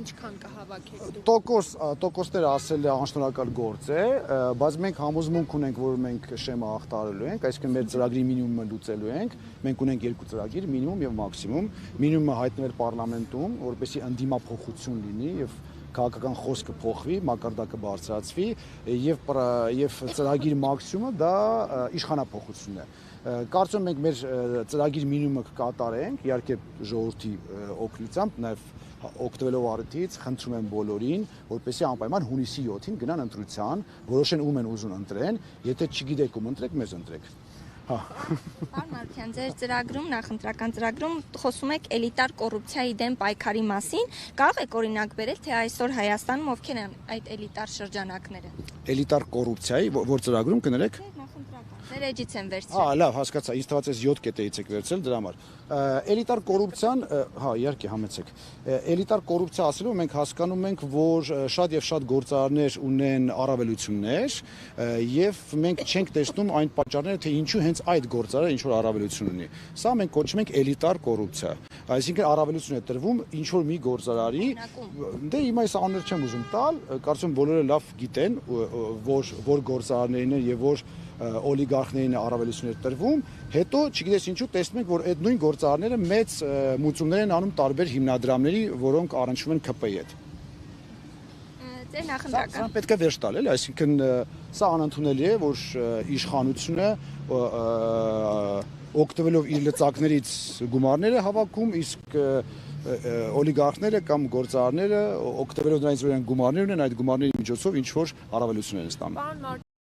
ինչքան կհավաքեք։ Տոկոսները ասել է անշնորհակալ գործ է, բայց մենք համոզմունք ունենք, որ մենք շեմը ախտարելու ենք, այսինքն մեր ծրագրի մինիմումը լուծելու ենք։ Մենք ունենք երկու ծրագիր՝ մինիմում եւ մաքսիմում։ Մինիմումը հայտնվել պարլամենտում, որպեսզի ընդդիմափոխություն լինի եւ քաղաքական խոսքը փոխվի, մակարդակը բարձրացվի եւ ծրագիր մաքսիմումը դա իշխանափոխությունն է։ Կարծում ենք մեր ծրագիր մինիմումը կկատարենք, իհարկե ժողովրդի օգնությամբ, նաեւ օգտվելով առիթից խնդրում եմ բոլորին, որպեսզի անպայման հունիսի 7-ին գնան ընտրության, որոշեն ում են ուզում ընտրեն, եթե չգիտեք ում ընտրեք, մեզ ընտրեք։ Պարոն Մարուքյան, ձեր ծրագրում, նախընտրական ծրագրում խոսում եք էլիտար կոռուպցիայի դեմ պայքարի մասին, կարող եք օրինակ բերել, թե այսօր Հայաստանում ովքեր են այդ էլիտար շրջանակները։ Էլիտար կոռուպցիայի, որ ծրագրում կներեք։ Ձեր էջից են վերցրել։ Լավ, հասկացա, ինձ թվաց 7 կետերից եք վերցրել դրա համար։ Էլիտար կոռուպցիան, իհարկե համեցեք։ Էլիտար կոռուպցիա ասելով մենք հասկանում ենք, որ շատ եւ շատ գործարարներ ունեն առավելություններ եւ մենք չենք տեսնում այն պատճառները, թե ինչու հենց այդ գործարարը ինչ որ առավելություն ունի։ Սա մենք կոչում ենք էլիտար կոռուպցիա։ Այսինքն առավելություն է տրվում ինչ որ մի գործարարի, դե հիմա այս անուններ չեմ ուզում տալ, կարծում բոլորը լավ գիտեն, որ գործարարներն են եւ որ օլիգարխներին առավելություններ տրվում, հետո չգիտես ինչու տեսնում ենք, որ այդ նույն գործարարները մեծ մուծումներ են անում տարբեր հիմնադրամների, որոնք առնչվում են ԿՊ-ի հետ։ Ձեր նախընտրական։ Սա պետք է վերջ տալ, էլի, այսինքն սա անընդունելի է, որ իշխանությունը օգտվելով իր լծակներից գումարներ է հավաքում, իսկ օլիգարխները կամ գործարարները օգտվելով նրանից որ են գումարներ ունեն, այդ գումարների միջոցով ինչ որ առավելություններ են ստանում։